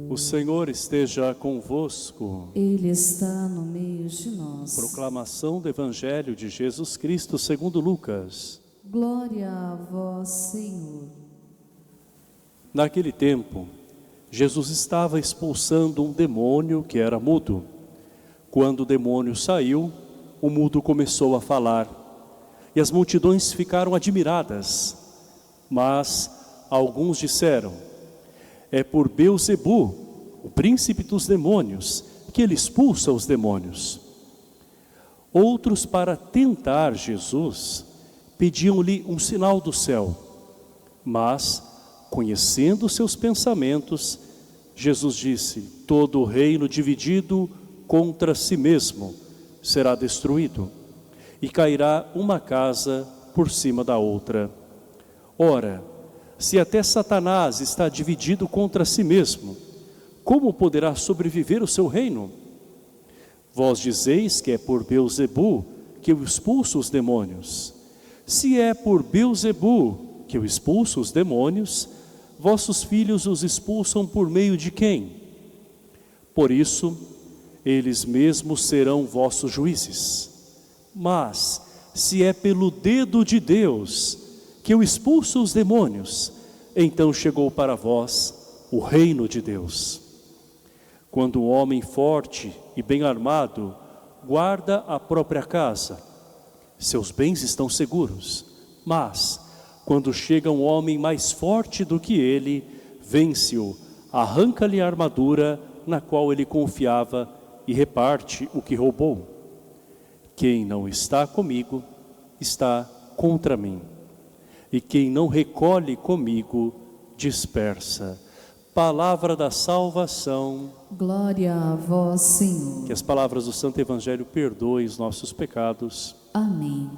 O Senhor esteja convosco. Ele está no meio de nós. Proclamação do Evangelho de Jesus Cristo segundo Lucas. Glória a vós, Senhor. Naquele tempo, Jesus estava expulsando um demônio que era mudo. Quando o demônio saiu, o mudo começou a falar, e as multidões ficaram admiradas. Mas alguns disseram: é por Beelzebu, o príncipe dos demônios, que ele expulsa os demônios. Outros, para tentar Jesus, pediam-lhe um sinal do céu. Mas, conhecendo seus pensamentos, Jesus disse: todo o reino dividido contra si mesmo será destruído, e cairá uma casa por cima da outra. Ora, se até Satanás está dividido contra si mesmo, como poderá sobreviver o seu reino? Vós dizeis que é por Beelzebu que eu expulso os demônios. Se é por Beelzebu que eu expulso os demônios, vossos filhos os expulsam por meio de quem? Por isso, eles mesmos serão vossos juízes. Mas, se é pelo dedo de Deus que eu expulso os demônios, então chegou para vós o reino de Deus. Quando um homem forte e bem armado guarda a própria casa, seus bens estão seguros. Mas, quando chega um homem mais forte do que ele, vence-o, arranca-lhe a armadura na qual ele confiava e reparte o que roubou. Quem não está comigo, está contra mim. E quem não recolhe comigo, dispersa. Palavra da salvação. Glória a vós, Senhor. Que as palavras do Santo Evangelho perdoem os nossos pecados. Amém.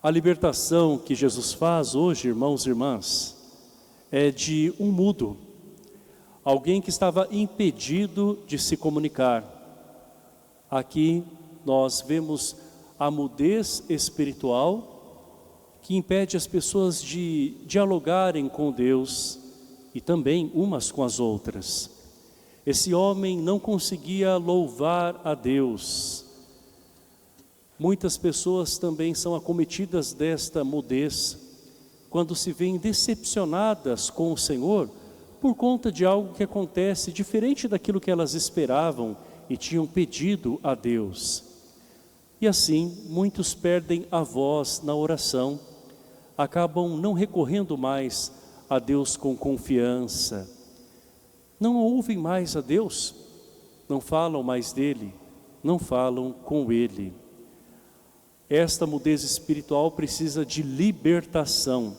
A libertação que Jesus faz hoje, irmãos e irmãs, é de um mudo. Alguém que estava impedido de se comunicar. Aqui nós vemos a mudez espiritual que impede as pessoas de dialogarem com Deus e também umas com as outras. Esse homem não conseguia louvar a Deus. Muitas pessoas também são acometidas desta mudez quando se veem decepcionadas com o Senhor por conta de algo que acontece diferente daquilo que elas esperavam e tinham pedido a Deus. E assim, muitos perdem a voz na oração, acabam não recorrendo mais a Deus com confiança, não ouvem mais a Deus, não falam mais dele, não falam com ele. Esta mudez espiritual precisa de libertação,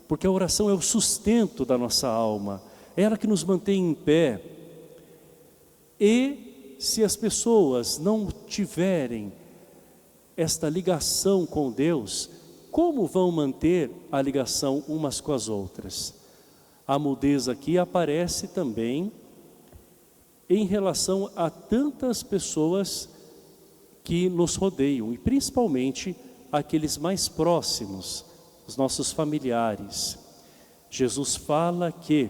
porque a oração é o sustento da nossa alma, é ela que nos mantém em pé. E se as pessoas não tiverem esta ligação com Deus, como vão manter a ligação umas com as outras? A mudez aqui aparece também em relação a tantas pessoas que nos rodeiam, e principalmente aqueles mais próximos, os nossos familiares. Jesus fala que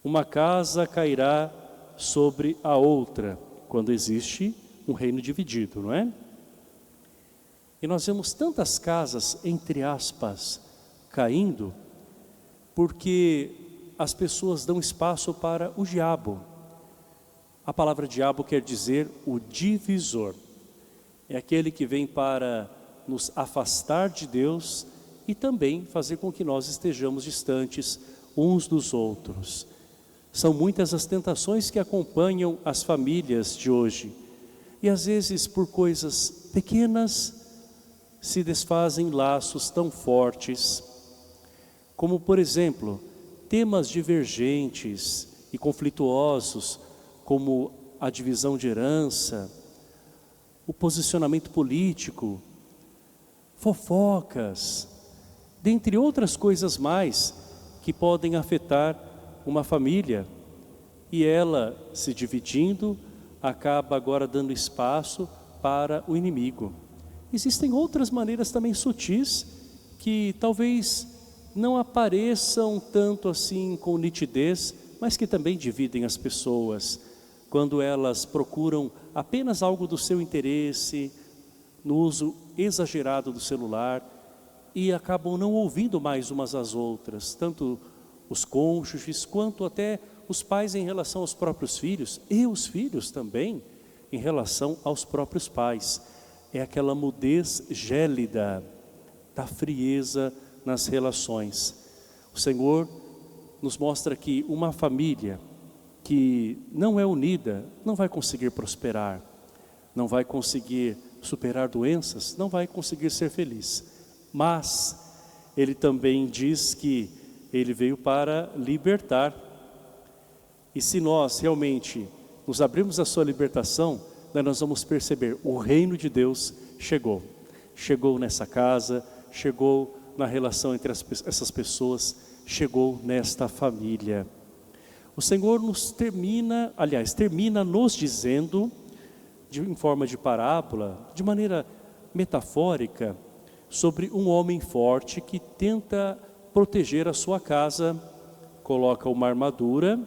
uma casa cairá sobre a outra, quando existe um reino dividido, não é? E nós vemos tantas casas, entre aspas, caindo, porque as pessoas dão espaço para o diabo. A palavra diabo quer dizer o divisor. É aquele que vem para nos afastar de Deus e também fazer com que nós estejamos distantes uns dos outros. São muitas as tentações que acompanham as famílias de hoje. E às vezes por coisas pequenas se desfazem laços tão fortes. Como por exemplo, temas divergentes e conflituosos, como a divisão de herança, o posicionamento político, fofocas, dentre outras coisas mais que podem afetar uma família. E ela, se dividindo, acaba agora dando espaço para o inimigo, Existem outras maneiras também sutis que talvez não apareçam tanto assim com nitidez, mas que também dividem as pessoas. Quando elas procuram apenas algo do seu interesse, no uso exagerado do celular, e acabam não ouvindo mais umas às outras, tanto os cônjuges quanto até os pais em relação aos próprios filhos, e os filhos também em relação aos próprios pais. É aquela mudez gélida da frieza nas relações. O Senhor nos mostra que uma família que não é unida não vai conseguir prosperar, não vai conseguir superar doenças, não vai conseguir ser feliz. Mas Ele também diz que Ele veio para libertar. E se nós realmente nos abrirmos à sua libertação, nós vamos perceber, o reino de Deus chegou. Chegou nessa casa, chegou na relação entre essas pessoas, chegou nesta família. O Senhor termina nos dizendo, em forma de parábola, de maneira metafórica, sobre um homem forte que tenta proteger a sua casa, coloca uma armadura,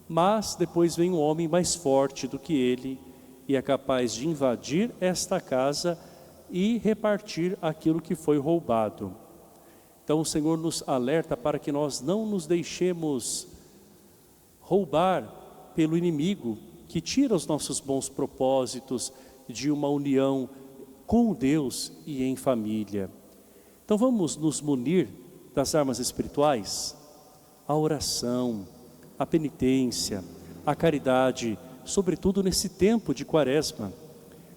mas depois vem um homem mais forte do que ele e é capaz de invadir esta casa e repartir aquilo que foi roubado. Então o Senhor nos alerta para que nós não nos deixemos roubar pelo inimigo, que tira os nossos bons propósitos de uma união com Deus e em família. Então vamos nos munir das armas espirituais, a oração, a penitência, a caridade, sobretudo nesse tempo de Quaresma,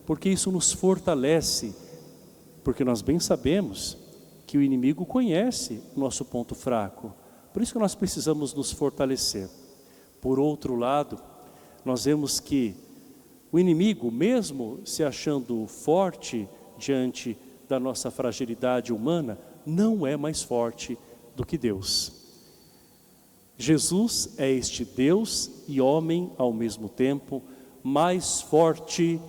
porque isso nos fortalece, porque nós bem sabemos que o inimigo conhece o nosso ponto fraco, por isso que nós precisamos nos fortalecer. Por outro lado, nós vemos que o inimigo, mesmo se achando forte diante da nossa fragilidade humana, não é mais forte do que Deus. Jesus é este Deus e homem ao mesmo tempo, mais forte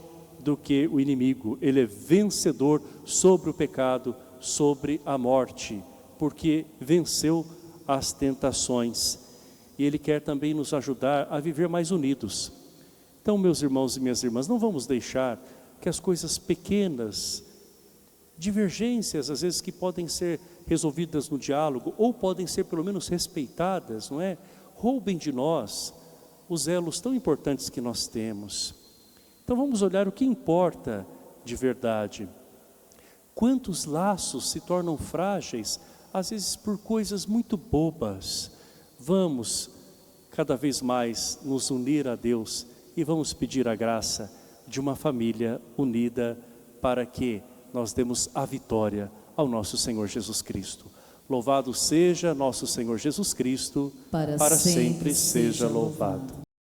do que o inimigo. Ele é vencedor sobre o pecado, sobre a morte, porque venceu as tentações. E Ele quer também nos ajudar a viver mais unidos. Então, meus irmãos e minhas irmãs, não vamos deixar que as coisas pequenas, divergências às vezes que podem ser resolvidas no diálogo, ou podem ser pelo menos respeitadas, não é? Roubem de nós os elos tão importantes que nós temos. Então vamos olhar o que importa de verdade. Quantos laços se tornam frágeis, às vezes por coisas muito bobas. Vamos cada vez mais nos unir a Deus e vamos pedir a graça de uma família unida para que nós demos a vitória ao nosso Senhor Jesus Cristo. Louvado seja nosso Senhor Jesus Cristo, para sempre seja louvado.